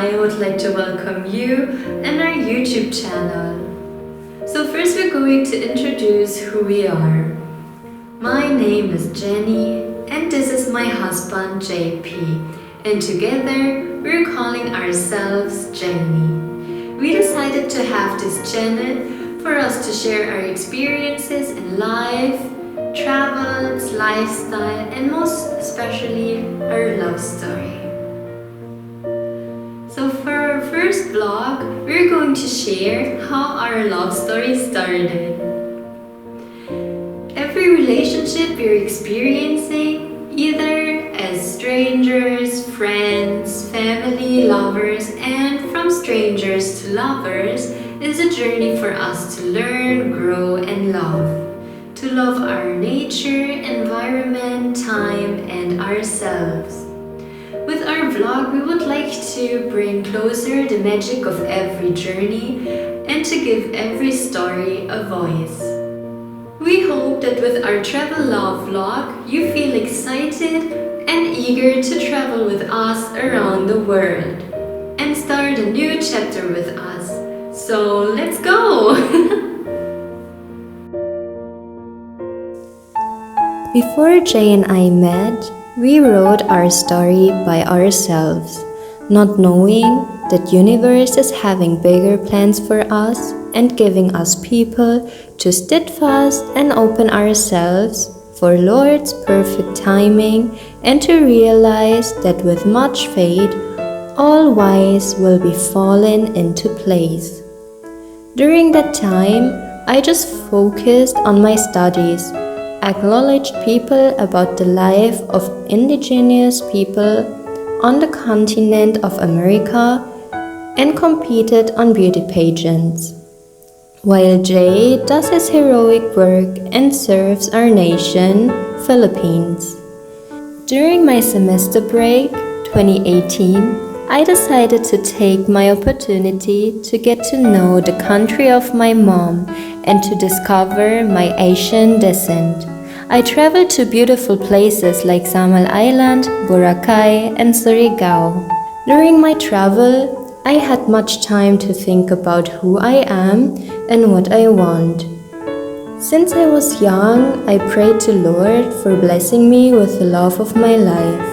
I would like to welcome you and our YouTube channel. So first we're going to introduce who we are. My name is Jenny and this is my husband JP, and together we're calling ourselves Jenny. We decided to have this channel for us to share our experiences in life, travels, lifestyle, and most especially our love story. So for our first vlog, we're going to share how our love story started. Every relationship we're experiencing, either as strangers, friends, family, lovers, and from strangers to lovers, is a journey for us to learn, grow, and love. To love our nature, environment, time, and ourselves. With our vlog, we would like to bring closer the magic of every journey and to give every story a voice. We hope that with our travel love vlog, you feel excited and eager to travel with us around the world and start a new chapter with us. So let's go! Before Jay and I met, we wrote our story by ourselves, not knowing that universe is having bigger plans for us and giving us people to steadfast and open ourselves for Lord's perfect timing, and to realize that with much faith, all wise will be fallen into place. During that time, I just focused on my studies, acknowledged people about the life of indigenous people on the continent of America, and competed on beauty pageants, while Jay does his heroic work and serves our nation, Philippines. During my semester break, 2018, I decided to take my opportunity to get to know the country of my mom and to discover my Asian descent. I traveled to beautiful places like Samal Island, Boracay, and Surigao. During my travel, I had much time to think about who I am and what I want. Since I was young, I prayed to Lord for blessing me with the love of my life.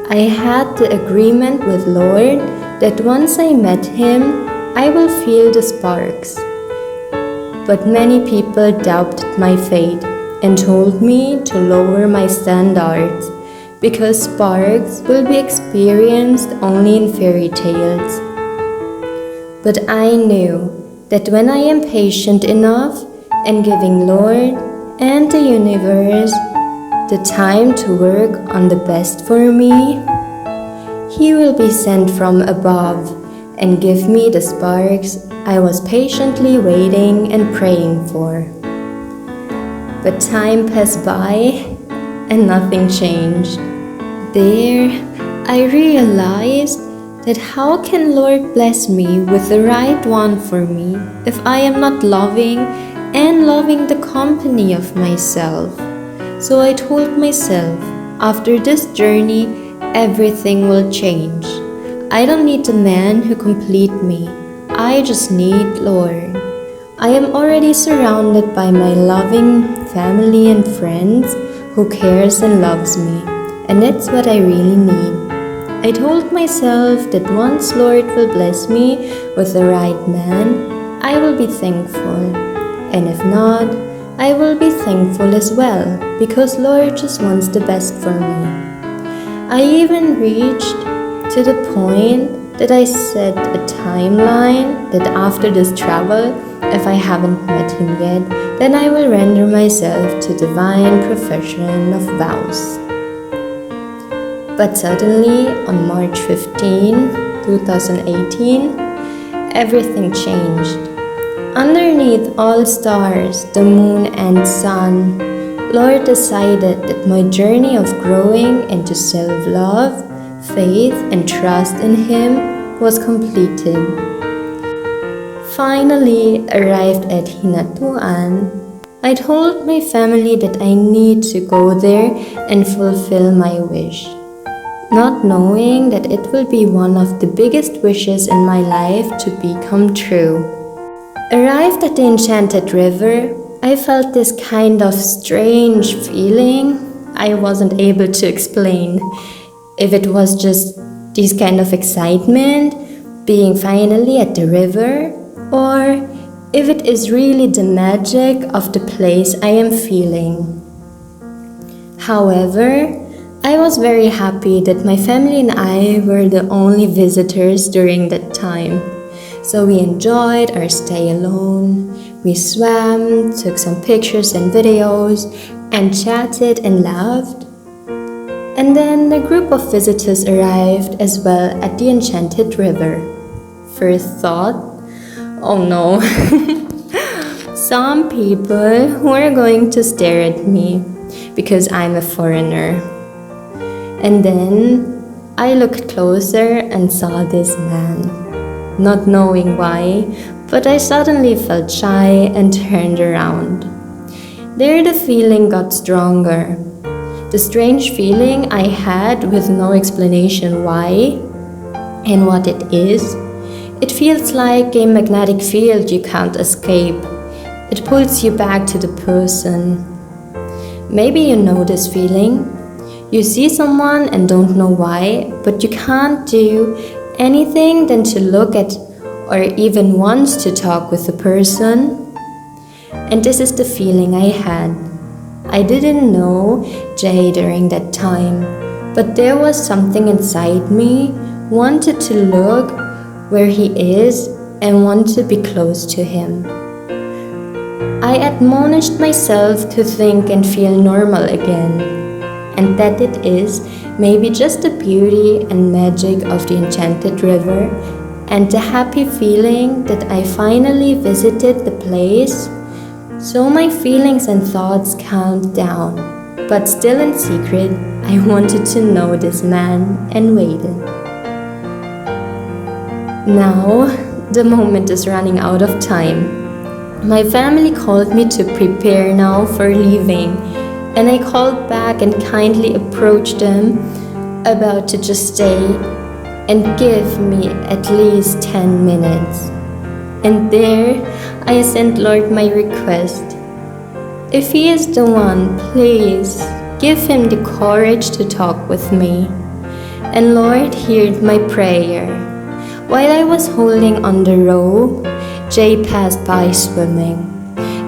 I had the agreement with Lord that once I met Him, I will feel the sparks. But many people doubted my faith and told me to lower my standards because sparks will be experienced only in fairy tales. But I knew that when I am patient enough and giving Lord and the universe the time to work on the best for me, He will be sent from above and give me the sparks I was patiently waiting and praying for. But time passed by and nothing changed. There, I realized that how can Lord bless me with the right one for me if I am not loving and loving the company of myself? So I told myself, after this journey, everything will change. I don't need a man who complete me. I just need Lord. I am already surrounded by my loving family and friends who cares and loves me, and that's what I really need. I told myself that once Lord will bless me with the right man, I will be thankful, and if not, I will be thankful as well, because Lord just wants the best for me. I even reached to the point that I set a timeline that after this travel, if I haven't met Him yet, then I will render myself to divine profession of vows. But suddenly, on March 15, 2018, everything changed. Underneath all stars, the moon and sun, Lord decided that my journey of growing into self-love, faith, and trust in Him was completed. Finally arrived at Hinatuan, I told my family that I need to go there and fulfill my wish. not knowing that it will be one of the biggest wishes in my life to become true. Arrived at the Enchanted River, I felt this kind of strange feeling I wasn't able to explain. If it was just this kind of excitement, being finally at the river, or if it is really the magic of the place I am feeling. However, I was very happy that my family and I were the only visitors during that time. So we enjoyed our stay alone. We swam, took some pictures and videos, and chatted and laughed. And then the group of visitors arrived as well at the Enchanted River. First thought, oh no, some people who are going to stare at me because I'm a foreigner. And then I looked closer and saw this man. Not knowing why, but I suddenly felt shy and turned around. There the feeling got stronger. The strange feeling I had with no explanation why and what it is. It feels like a magnetic field you can't escape. It pulls you back to the person. Maybe you know this feeling. You see someone and don't know why, but you can't do anything than to look at or even want to talk with the person. And this is the feeling I had. I didn't know Jay during that time, but there was something inside me wanted to look where he is and want to be close to him. I admonished myself to think and feel normal again, and that it is maybe just the beauty and magic of the Enchanted River and the happy feeling that I finally visited the place. So my feelings and thoughts calmed down, but still in secret, I wanted to know this man and waited. Now, the moment is running out of time. My family called me to prepare now for leaving, and I called back and kindly approached them about to just stay and give me at least 10 minutes. And there I sent Lord my request. If he is the one, please give him the courage to talk with me. And Lord heard my prayer. While I was holding on the rope, Jay passed by swimming.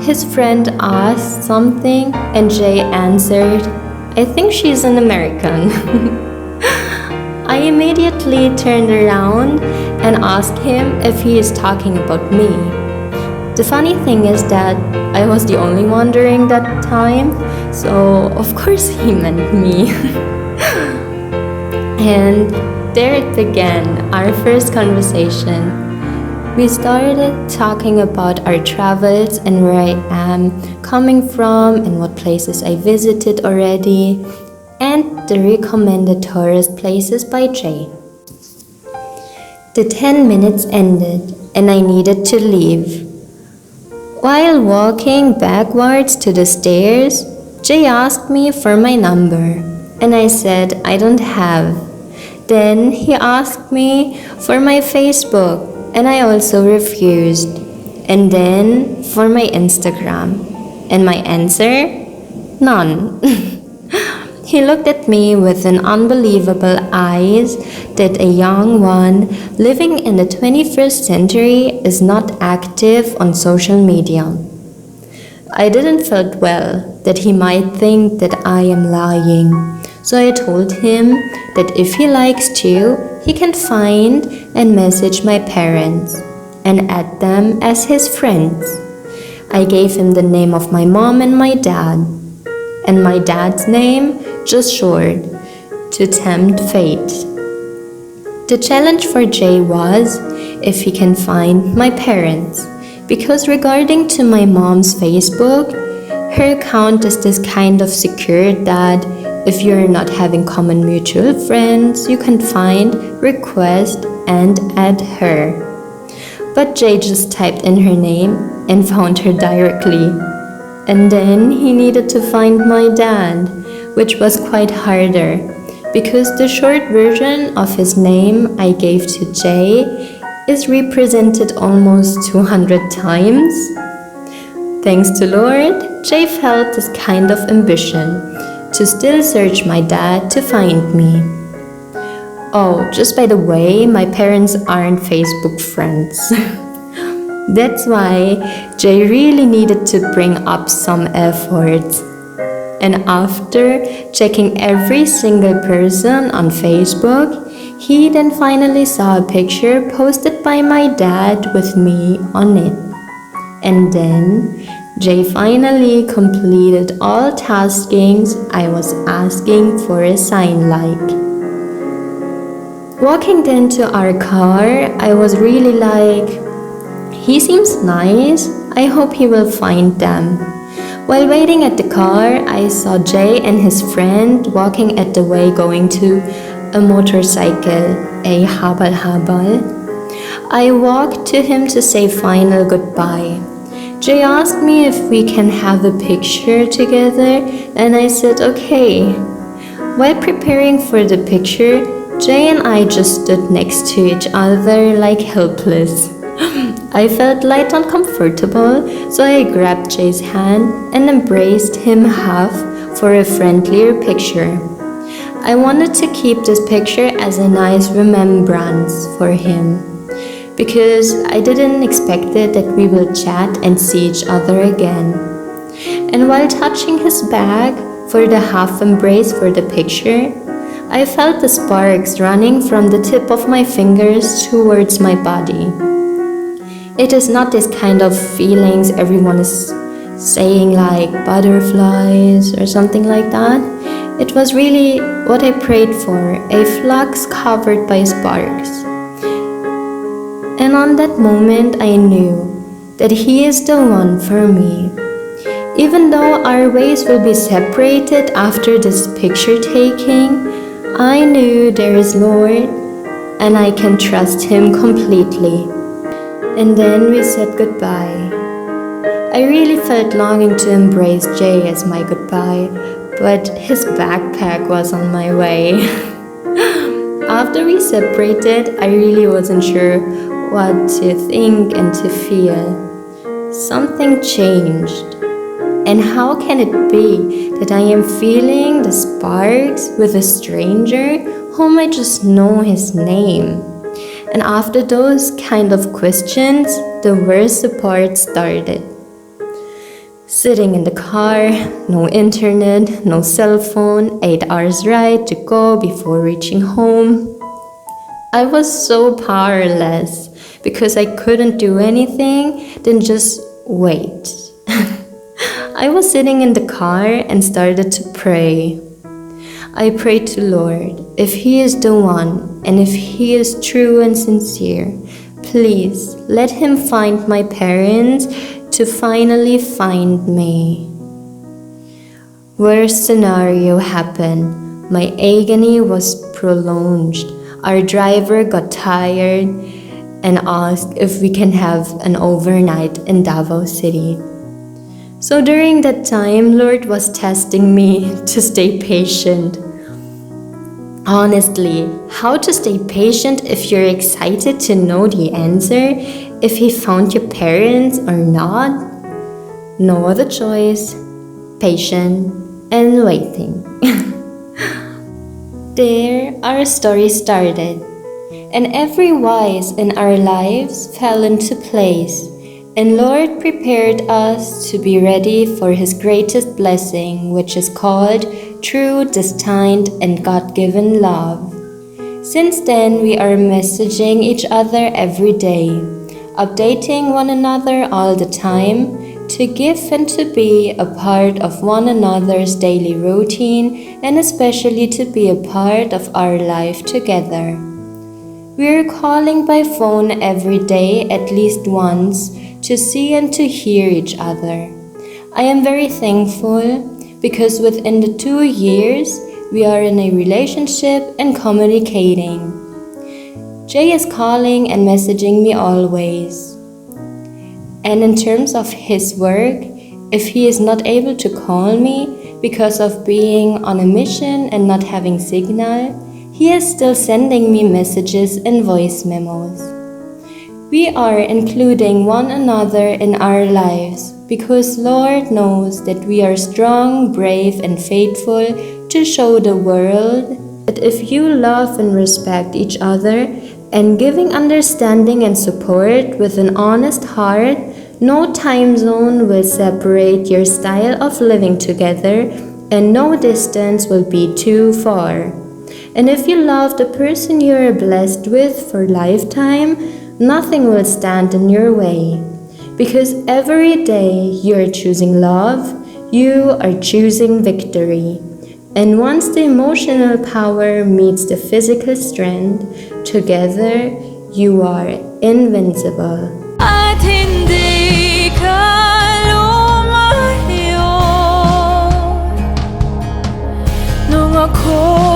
His friend asked something and Jay answered, I think she's an American. I immediately turned around and asked him if he is talking about me. The funny thing is that I was the only one during that time, so of course he meant me. And there it began, our first conversation. We started talking about our travels and where I am coming from and what places I visited already, and the recommended tourist places by Jay. The 10 minutes ended and I needed to leave. While walking backwards to the stairs, Jay asked me for my number and I said I don't have. Then he asked me for my Facebook and I also refused. And then for my Instagram. And my answer? None. He looked at me with an unbelievable eyes that a young one living in the 21st century is not active on social media. I didn't feel well that he might think that I am lying. So I told him that if he likes to, he can find and message my parents and add them as his friends. I gave him the name of my mom and my dad, and my dad's name just short, to tempt fate. The challenge for Jay was if he can find my parents, because regarding to my mom's Facebook, her account is this kind of secured that if you're not having common mutual friends, you can find, request, and add her. But Jay just typed in her name and found her directly. And then he needed to find my dad, which was quite harder because the short version of his name I gave to Jay is represented almost 200 times. Thanks to Lord, Jay felt this kind of ambition to still search my dad to find me. Oh, just by the way, my parents aren't Facebook friends. That's why Jay really needed to bring up some efforts. And after checking every single person on Facebook, he then finally saw a picture posted by my dad with me on it. And then Jay finally completed all taskings I was asking for a sign like. Walking then to our car, I was really like, he seems nice, I hope he will find them. While waiting at the car, I saw Jay and his friend walking at the way going to a motorcycle, a habal-habal. I walked to him to say final goodbye. Jay asked me if we can have a picture together, and I said okay. While preparing for the picture, Jay and I just stood next to each other like helpless. I felt light and comfortable, so I grabbed Jay's hand and embraced him half for a friendlier picture. I wanted to keep this picture as a nice remembrance for him, because I didn't expect it that we will chat and see each other again. And while touching his bag for the half embrace for the picture, I felt the sparks running from the tip of my fingers towards my body. It is not this kind of feelings everyone is saying like butterflies or something like that. It was really what I prayed for, a flux covered by sparks. And on that moment I knew that he is the one for me. Even though our ways will be separated after this picture taking, I knew there is Lord and I can trust him completely. And then we said goodbye. I really felt longing to embrace Jay as my goodbye, but his backpack was on my way. After we separated, I really wasn't sure what to think and to feel. Something changed. And how can it be that I am feeling the sparks with a stranger whom I just know his name? And after those kind of questions, the worst part started. Sitting in the car, no internet, no cell phone, 8 hours ride to go before reaching home. I was so powerless because I couldn't do anything than just wait. I was sitting in the car and started to pray. I prayed to Lord, if He is the one and if He is true and sincere, please let Him find my parents to finally find me. Worst scenario happened. My agony was prolonged. Our driver got tired and asked if we can have an overnight in Davao City. So during that time, Lord was testing me to stay patient. Honestly, how to stay patient if you're excited to know the answer, if He found your parents or not? No other choice, patient and waiting. There, our story started, and every wise in our lives fell into place. And Lord prepared us to be ready for His greatest blessing, which is called true, destined, and God-given love. Since then, we are messaging each other every day, updating one another all the time, to give and to be a part of one another's daily routine, and especially to be a part of our life together. We are calling by phone every day at least once, to see and to hear each other. I am very thankful because within the 2 years, we are in a relationship and communicating. Jay is calling and messaging me always. And in terms of his work, if he is not able to call me, because of being on a mission and not having signal, He is still sending me messages and voice memos. We are including one another in our lives because Lord knows that we are strong, brave, and faithful to show the world that if you love and respect each other and giving understanding and support with an honest heart, no time zone will separate your style of living together and no distance will be too far. And if you love the person you are blessed with for lifetime, nothing will stand in your way. Because every day you are choosing love, you are choosing victory. And once the emotional power meets the physical strength, together you are invincible. At hindi ka lumayo nung ako